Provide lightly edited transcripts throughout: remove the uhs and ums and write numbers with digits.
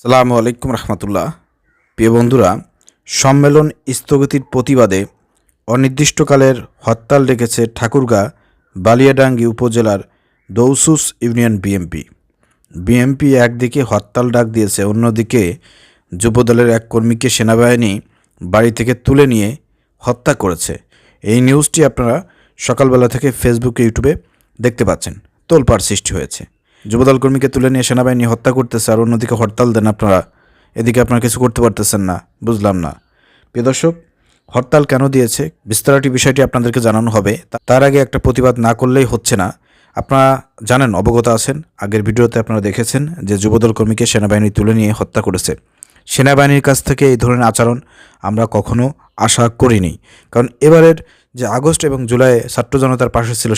সালামু আলাইকুম রহমতুল্লাহ। প্রিয় বন্ধুরা, সম্মেলন স্থগিতের প্রতিবাদে অনির্দিষ্টকালের হরতাল ডেকেছে ঠাকুরগাঁ বালিয়াডাঙ্গি উপজেলার দৌসুস ইউনিয়ন বিএমপি একদিকে হরতাল ডাক দিয়েছে, অন্যদিকে যুবদলের এক কর্মীকে সেনাবাহিনী বাড়ি থেকে তুলে নিয়ে হত্যা করেছে। এই নিউজটি আপনারা সকালবেলা থেকে ফেসবুকে ইউটিউবে দেখতে পাচ্ছেন। তোলপাড় সৃষ্টি হয়েছে। যুবদল কর্মীকে তুলে নিয়ে সেনাবাহিনী হত্যা করতেছে, আর অন্যদিকে হরতাল দেন আপনারা, এদিকে আপনারা কিছু করতে পারতেছেন না। বুঝলাম না। প্রিয় দর্শক, হরতাল কেন দিয়েছে বিস্তারিত বিষয়টি আপনাদেরকে জানানো হবে। তার আগে একটা প্রতিবাদ না করলেই হচ্ছে না। আপনারা জানেন, অবগত আছেন, আগের ভিডিওতে আপনারা দেখেছেন যে যুবদল কর্মীকে সেনাবাহিনী তুলে নিয়ে হত্যা করেছে। সেনাবাহিনীর কাছ থেকে এই ধরনের আচরণ আমরা কখনো আশা করিনি, কারণ এবারের যে আগস্ট এবং জুলাই ছাত্র জনতার পাশে ছিল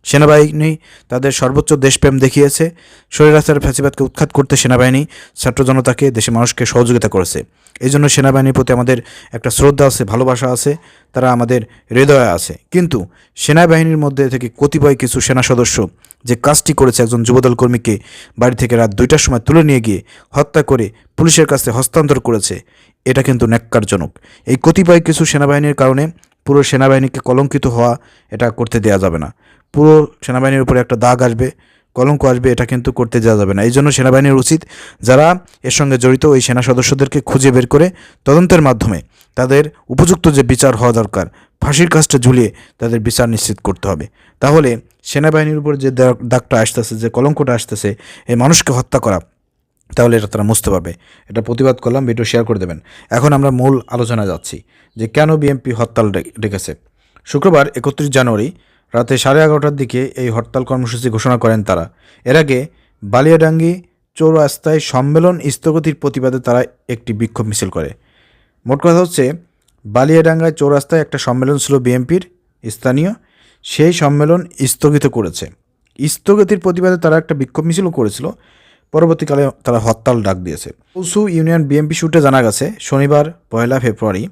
সেনাবাহিনী তাদের সর্বোচ্চ দেশপ্রেম দেখিয়েছে। স্বৈরাচার ফ্যাসিবাদকে উৎখাত করতে সেনাবাহিনী ছাত্র জনতাকে, দেশের মানুষকে সহযোগিতা করেছে। এই জন্য সেনাবাহিনীর প্রতি আমাদের একটা শ্রদ্ধা আছে, ভালোবাসা আছে, তারা আমাদের হৃদয়ে আছে। কিন্তু সেনাবাহিনীর মধ্যে থেকে কতিপয় কিছু সেনা সদস্য যে কাজটি করেছে, একজন যুবদল কর্মীকে বাড়ি থেকে রাত 2টার সময় তুলে নিয়ে গিয়ে হত্যা করে পুলিশের কাছে হস্তান্তর করেছে, এটা কিন্তু ন্যাক্কারজনক। এই কতিপয় কিছু সেনাবাহিনীর কারণে পুরো সেনাবাহিনীকে কলঙ্কিত হওয়া, এটা করতে দেওয়া যাবে না। পুরো সেনাবাহিনীর উপরে একটা দাগ আসবে, কলঙ্ক আসবে, এটা কিন্তু করতে দেওয়া যাবে না। এই জন্য সেনাবাহিনীর উচিত যারা এর সঙ্গে জড়িত ওই সেনা সদস্যদেরকে খুঁজে বের করে তদন্তের মাধ্যমে তাদের উপযুক্ত যে বিচার হওয়া দরকার, ফাঁসির কাজটা ঝুলিয়ে তাদের বিচার নিশ্চিত করতে হবে। তাহলে সেনাবাহিনীর উপর যে দাগটা আসতেছে, যে কলঙ্কটা আসতেছে, এই মানুষকে হত্যা করা, তাহলে এটা তারা বুঝতে পারবে। এটা প্রতিবাদ করলাম, ভিডিও শেয়ার করে দেবেন। এখন আমরা মূল আলোচনায় যাচ্ছি যে কেন বিএমপি হরতাল ডেকেছে। শুক্রবার 31 জানুয়ারি রাতে 11:30টার দিকে এই হরতাল কর্মসূচি ঘোষণা করেন তারা। এর আগে বালিয়াডাঙ্গি চৌরাস্তায় সম্মেলন স্থগিতের প্রতিবাদে তারা একটি বিক্ষোভ মিছিল করে। মোট কথা হচ্ছে, বালিয়াডাঙ্গায় চৌরাস্তায় একটা সম্মেলন ছিল বিএমপির স্থানীয়, সেই সম্মেলন স্থগিত করেছে। স্থগিতের প্রতিবাদে তারা একটা বিক্ষোভ মিছিলও করেছিল। পরবর্তীকালে তারা হরতাল ডাক দিয়েছে। দৌসু ইউনিয়ন বিএমপি সূত্রে জানা গেছে, শনিবার 1 ফেব্রুয়ারি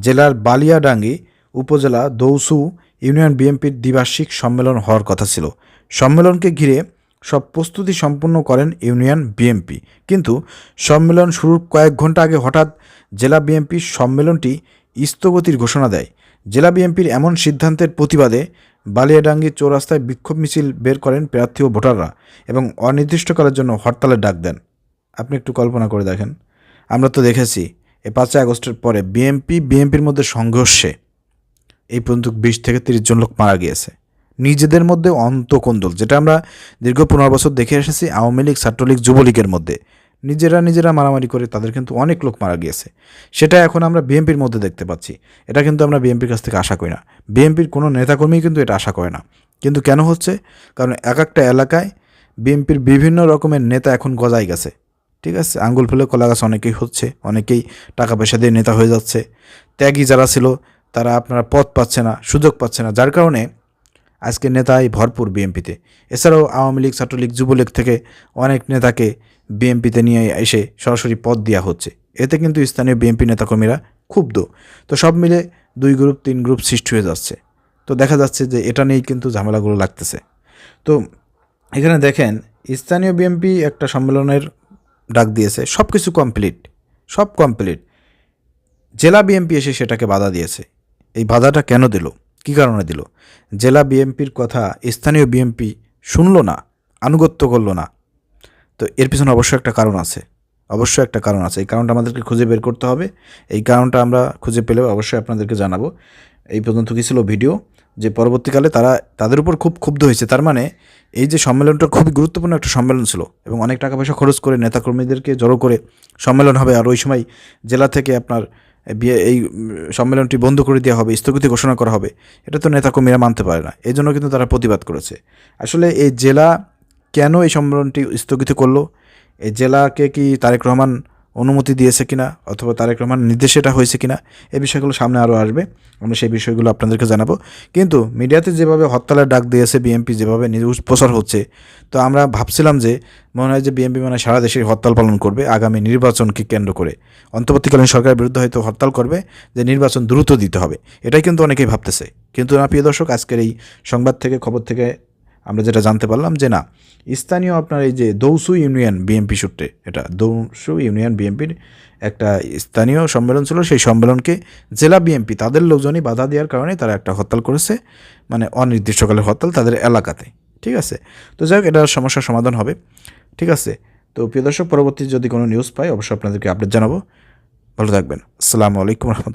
জেলার বালিয়াডাঙ্গি উপজেলা দৌসু ইউনিয়ন বিএমপির দ্বিবার্ষিক সম্মেলন হওয়ার কথা ছিল। সম্মেলনকে ঘিরে সব প্রস্তুতি সম্পন্ন করেন ইউনিয়ন বিএমপি, কিন্তু সম্মেলন শুরুর কয়েক ঘন্টা আগে হঠাৎ জেলা বিএমপি সম্মেলনটি স্থগিতের ঘোষণা দেয়। জেলা বিএমপির এমন সিদ্ধান্তের প্রতিবাদে বালিয়াডাঙ্গি চৌরাস্তায় বিক্ষোভ মিছিল বের করেন প্রার্থী ও ভোটাররা এবং অনির্দিষ্টকালের জন্য হরতালের ডাক দেন। আপনি একটু কল্পনা করে দেখেন। আমরা তো দেখেছি এই 5 আগস্টের পরে বিএমপির মধ্যে সংঘর্ষে এই পর্যন্ত 20 থেকে 30 জন লোক মারা গিয়েছে। নিজেদের মধ্যে অন্তকোন্দল, যেটা আমরা দীর্ঘ 15 বছর দেখে এসেছি আওয়ামী লীগ, ছাত্রলীগ, যুবলীগের মধ্যে নিজেরা মারামারি করে তাদের কিন্তু অনেক লোক মারা গিয়েছে। সেটা এখন আমরা বিএমপির মধ্যে দেখতে পাচ্ছি। এটা কিন্তু আমরা বিএমপির কাছ থেকে আশা করি না। বিএমপির কোনো নেতাকর্মী কিন্তু এটা আশা করে না। কিন্তু কেন হচ্ছে? কারণ এক একটা এলাকায় বিএমপির বিভিন্ন রকমের নেতা এখন গজায় গেছে। ঠিক আছে, আঙ্গুল ফুলে কলা গাছ অনেকেই হচ্ছে, অনেকেই টাকা পয়সা দিয়ে নেতা হয়ে যাচ্ছে। ত্যাগী যারা ছিল তারা আপনারা পদ পাচ্ছে না, সুযোগ পাচ্ছে না, যার কারণে আজকে নেতাই ভরপুর বিএমপিতে। এছাড়াও আওয়ামী লীগ, ছাত্রলীগ, যুবলীগ থেকে অনেক নেতাকে বিএমপিতে নিয়ে এসে সরাসরি পদ দেওয়া হচ্ছে। এতে কিন্তু স্থানীয় বিএমপি নেতাকর্মীরা ক্ষুব্ধ। তো সব মিলে 2 গ্রুপ 3 গ্রুপ সৃষ্টি হয়ে যাচ্ছে। তো দেখা যাচ্ছে যে এটা নিয়েই কিন্তু ঝামেলাগুলো লাগতেছে। তো এখানে দেখেন, স্থানীয় বিএমপি একটা সম্মেলনের ডাক দিয়েছে, সব কিছু সব কমপ্লিট। জেলা বিএমপি এসে সেটাকে বাধা দিয়েছে। এই বাধাটা কেন দিল, কী কারণে দিল? জেলা বিএমপির কথা স্থানীয় বিএমপি শুনলো না, আনুগত্য করলো না। তো এর পিছনে অবশ্যই একটা কারণ আছে, এই কারণটা আমাদেরকে খুঁজে বের করতে হবে। এই কারণটা আমরা খুঁজে পেলেও অবশ্যই আপনাদেরকে জানাবো। এই পর্যন্ত কী ছিল ভিডিও, যে পরবর্তীকালে তারা তাদের উপর খুব ক্ষুব্ধ হয়েছে। তার মানে এই যে সম্মেলনটা খুবই গুরুত্বপূর্ণ একটা সম্মেলন ছিল এবং অনেক টাকা পয়সা খরচ করে নেতাকর্মীদেরকে জড়ো করে সম্মেলন হবে, আর ওই সময় জেলা থেকে আপনার এই সম্মেলনটি বন্ধ করে দেওয়া হবে, স্থগিত ঘোষণা করা হবে, এটা তো নেতাকর্মীরা মানতে পারে না। এই জন্য কিন্তু তারা প্রতিবাদ করেছে। আসলে এই জেলা কেন এই সম্মেলনটি স্থগিত করলো, এই জেলাকে কি তারেক রহমান অনুমতি দিয়েছে কিনা, অথবা তারেক রহমান নির্দেশে এটা হয়েছে কিনা, এই বিষয়গুলো সামনে আরও আসবে, আমরা সেই বিষয়গুলো আপনাদেরকে জানাবো। কিন্তু মিডিয়াতে যেভাবে হরতালের ডাক দিয়েছে বিএমপি, যেভাবে নিউজ প্রচার হচ্ছে, তো আমরা ভাবছিলাম যে মনে হয় যে বিএমপি মানে সারা দেশে হরতাল পালন করবে আগামী নির্বাচনকে কেন্দ্র করে, অন্তর্বর্তীকালীন সরকারের বিরুদ্ধে হয়তো হরতাল করবে, যে নির্বাচন দ্রুত দিতে হবে। এটাই কিন্তু অনেকেই ভাবতেছে। কিন্তু না, প্রিয় দর্শক, আজকের এই সংবাদ থেকে, খবর থেকে আমরা যেটা জানতে পারলাম যে না, স্থানীয় আপনার এই যে দৌসু ইউনিয়ন বিএনপি সূত্রে, এটা দৌসু ইউনিয়ন বিএনপির একটা স্থানীয় সম্মেলন ছিল, সেই সম্মেলনকে জেলা বিএনপি তাদের লোকজনই বাধা দেওয়ার কারণে তারা একটা হরতাল করেছে, মানে অনির্দিষ্টকালের হরতাল তাদের এলাকাতে। ঠিক আছে, তো যাই হোক, এটার সমস্যার সমাধান হবে। ঠিক আছে, তো প্রিয় দর্শক, পরবর্তী যদি কোনো নিউজ পাই অবশ্যই আপনাদেরকে আপডেট জানাবো। ভালো থাকবেন। আসসালামু আলাইকুম রহমতুল্লাহ।